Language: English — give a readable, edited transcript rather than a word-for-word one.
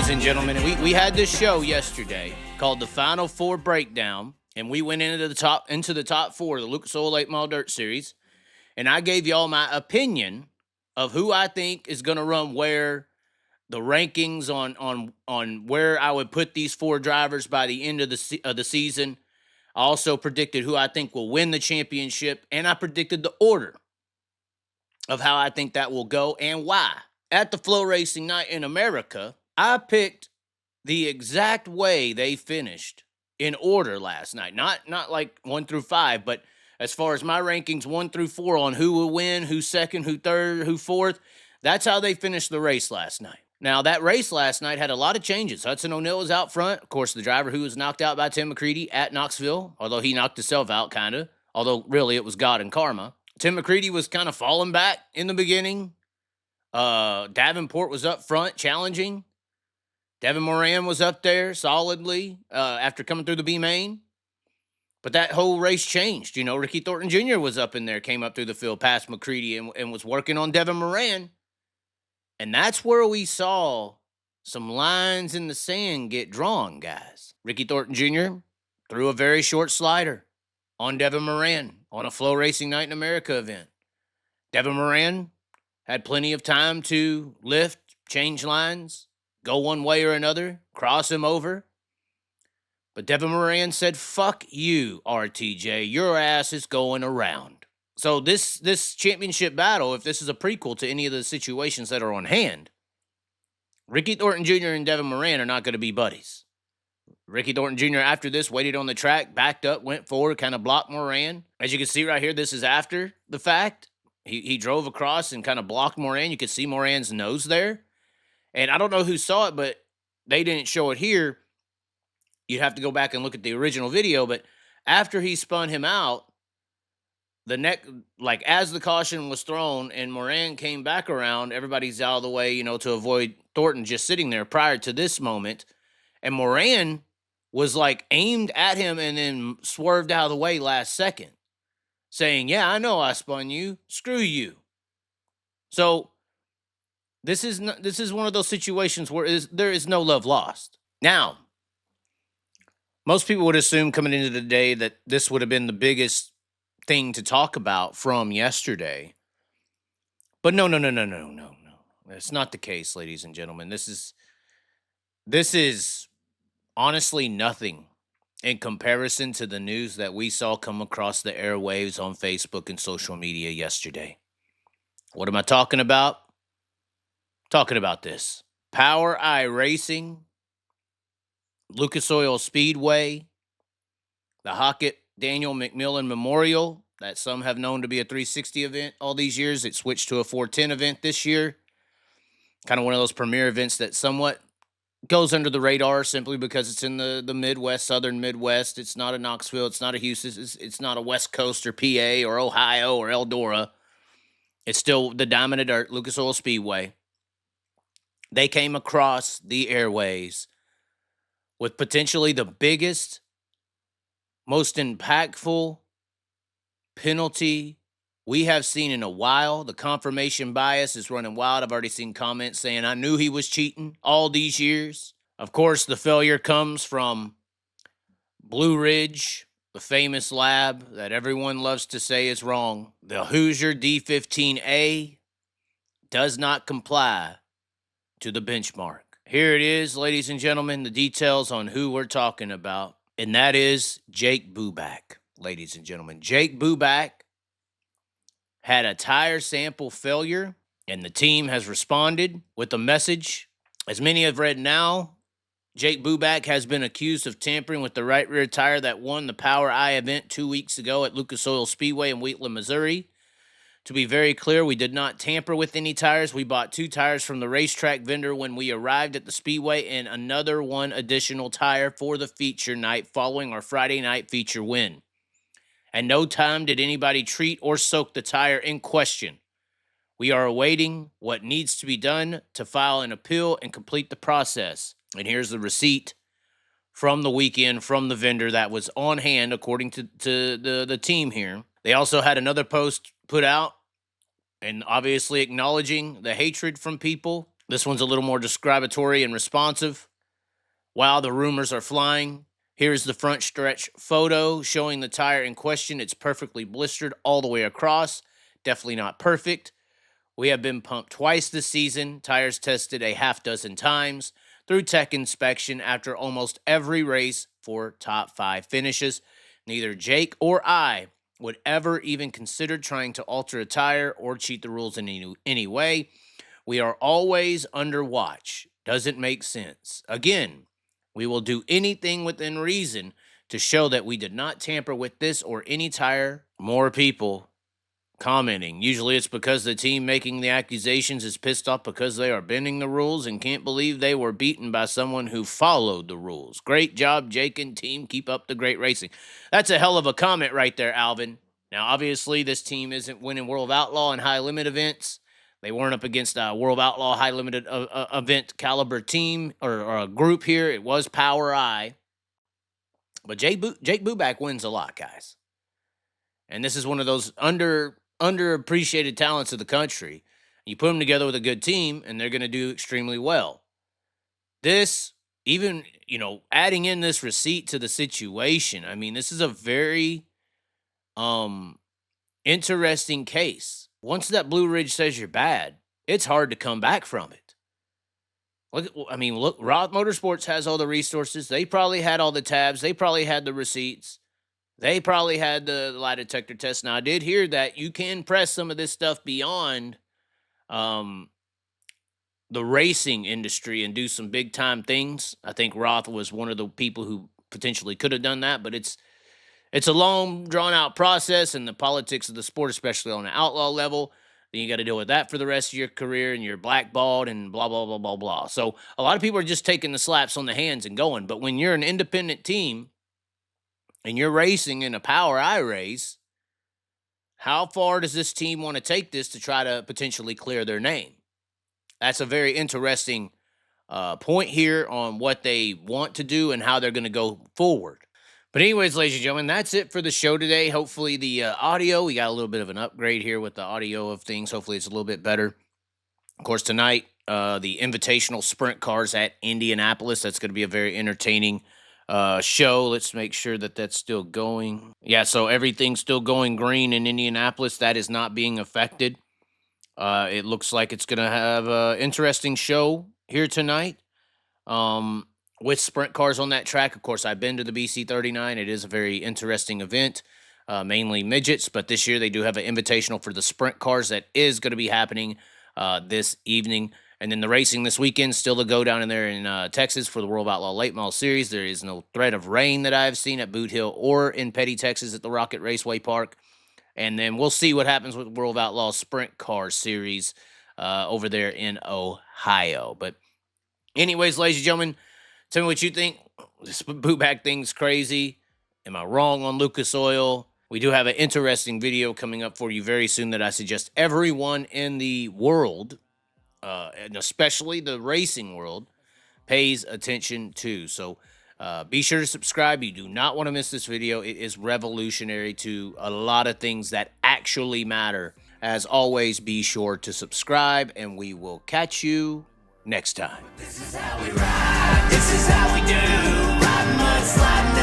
Ladies and gentlemen, we had this show yesterday called the Final Four Breakdown, and we went into the top four of the Lucas Oil 8 Mile Dirt Series, and I gave y'all my opinion of who I think is going to run where, the rankings on where I would put these four drivers by the end of the season. I also predicted who I think will win the championship, and I predicted the order of how I think that will go and why. At the Flow Racing Night in America, I picked the exact way they finished in order last night. Not like 1 through 5, but as far as my rankings 1 through 4 on who will win, who's second, who third, who fourth, that's how they finished the race last night. Now, that race last night had a lot of changes. Hudson O'Neal was out front. Of course, the driver who was knocked out by Tim McCreadie at Knoxville, although he knocked himself out, kind of. Although, really, it was God and karma. Tim McCreadie was kind of falling back in the beginning. Davenport was up front challenging. Devin Moran was up there solidly after coming through the B main. But that whole race changed. You know, Ricky Thornton Jr. was up in there, came up through the field past McCreadie and was working on Devin Moran. And that's where we saw some lines in the sand get drawn, guys. Ricky Thornton Jr. threw a very short slider on Devin Moran on a Flow Racing Night in America event. Devin Moran had plenty of time to lift, change lines, go one way or another, cross him over. But Devin Moran said, "Fuck you, RTJ. Your ass is going around." So this championship battle, if this is a prequel to any of the situations that are on hand, Ricky Thornton Jr. and Devin Moran are not going to be buddies. Ricky Thornton Jr. after this waited on the track, backed up, went forward, kind of blocked Moran. As you can see right here, this is after the fact. He drove across and kind of blocked Moran. You could see Moran's nose there. And I don't know who saw it, but they didn't show it here. You'd have to go back and look at the original video. But after he spun him out, as the caution was thrown and Moran came back around, everybody's out of the way, to avoid Thornton just sitting there prior to this moment. And Moran was aimed at him and then swerved out of the way last second, saying, "Yeah, I know I spun you. Screw you." So this is one of those situations where there is no love lost. Now, most people would assume coming into the day that this would have been the biggest thing to talk about from yesterday. But no. That's not the case, ladies and gentlemen. This is honestly nothing in comparison to the news that we saw come across the airwaves on Facebook and social media yesterday. What am I talking about? Talking about this. Power Eye Racing, Lucas Oil Speedway, the Hockett Daniel McMillan Memorial, that some have known to be a 360 event all these years. It switched to a 410 event this year. Kind of one of those premier events that somewhat goes under the radar simply because it's in the Midwest, Southern Midwest. It's not a Knoxville. It's not a Houston. It's not a West Coast or PA or Ohio or Eldora. It's still the Diamond of Dirt, Lucas Oil Speedway. They came across the airways with potentially the biggest, most impactful penalty we have seen in a while. The confirmation bias is running wild. I've already seen comments saying, "I knew he was cheating all these years." Of course, the failure comes from Blue Ridge, the famous lab that everyone loves to say is wrong. The Hoosier D15A does not comply to the benchmark. Here it is, ladies and gentlemen, the details on who we're talking about. And that is Jake Bubak, ladies and gentlemen. Jake Bubak had a tire sample failure, and the team has responded with a message. As many have read now, Jake Bubak has been accused of tampering with the right rear tire that won the Power Eye event 2 weeks ago at Lucas Oil Speedway in Wheatland, Missouri. To be very clear, we did not tamper with any tires. We bought 2 tires from the racetrack vendor when we arrived at the Speedway and another 1 additional tire for the feature night following our Friday night feature win. And no time did anybody treat or soak the tire in question. We are awaiting what needs to be done to file an appeal and complete the process. And here's the receipt from the weekend from the vendor that was on hand, according to the team here. They also had another post put out and obviously acknowledging the hatred from people This one's a little more describatory and responsive. While the rumors are flying, here's the front stretch photo showing the tire in question. It's perfectly blistered all the way across. Definitely not perfect. We have been pumped twice this season. Tires tested a half dozen times through tech inspection after almost every race for top 5 finishes. Neither Jake or I would ever even consider trying to alter a tire or cheat the rules in any way. We are always under watch. Doesn't make sense. Again, we will do anything within reason to show that we did not tamper with this or any tire. More people commenting. Usually it's because the team making the accusations is pissed off because they are bending the rules and can't believe they were beaten by someone who followed the rules. Great job, Jake and team. Keep up the great racing. That's a hell of a comment right there, Alvin. Now, obviously, this team isn't winning World of Outlaw and high limit events. They weren't up against a World Outlaw high limited event caliber team or a group here. It was Power I. But Jake Bubak wins a lot, guys. And this is one of those underappreciated talents of the country. You put them together with a good team, and they're going to do extremely well. This, even, adding in this receipt to the situation, I mean, this is a very interesting case. Once that Blue Ridge says you're bad, it's hard to come back from it. Look, Roth Motorsports has all the resources. They probably had all the tabs. They probably had the receipts. They probably had the lie detector test. Now, I did hear that you can press some of this stuff beyond the racing industry and do some big-time things. I think Roth was one of the people who potentially could have done that, but it's a long, drawn-out process, and the politics of the sport, especially on an outlaw level, then you got to deal with that for the rest of your career, and you're blackballed and blah, blah, blah, blah, blah. So a lot of people are just taking the slaps on the hands and going, but when you're an independent team, and you're racing in a Power I race, how far does this team want to take this to try to potentially clear their name? That's a very interesting point here on what they want to do and how they're going to go forward. But anyways, ladies and gentlemen, that's it for the show today. Hopefully the audio, we got a little bit of an upgrade here with the audio of things. Hopefully it's a little bit better. Of course, tonight, the Invitational Sprint Cars at Indianapolis. That's going to be a very entertaining show. Let's make sure that that's still going. Yeah, so everything's still going green in Indianapolis. That is not being affected. It looks like it's going to have an interesting show here tonight with sprint cars on that track. Of course, I've been to the BC39. It is a very interesting event, mainly midgets, but this year they do have an invitational for the sprint cars that is going to be happening this evening. And then the racing this weekend, still to go down in there in Texas for the World Outlaw Late Model Series. There is no threat of rain that I've seen at Boot Hill or in Petty, Texas at the Rocket Raceway Park. And then we'll see what happens with the World Outlaw Sprint Car Series over there in Ohio. But anyways, ladies and gentlemen, tell me what you think. This Bubak thing's crazy. Am I wrong on Lucas Oil? We do have an interesting video coming up for you very soon that I suggest everyone in the world, and especially the racing world, pays attention to. So be sure to subscribe. You do not want to miss this video. It is revolutionary to a lot of things that actually matter. As always, be sure to subscribe, and we will catch you next time. This is how we ride. This is how we do. Ride mud, slide mud.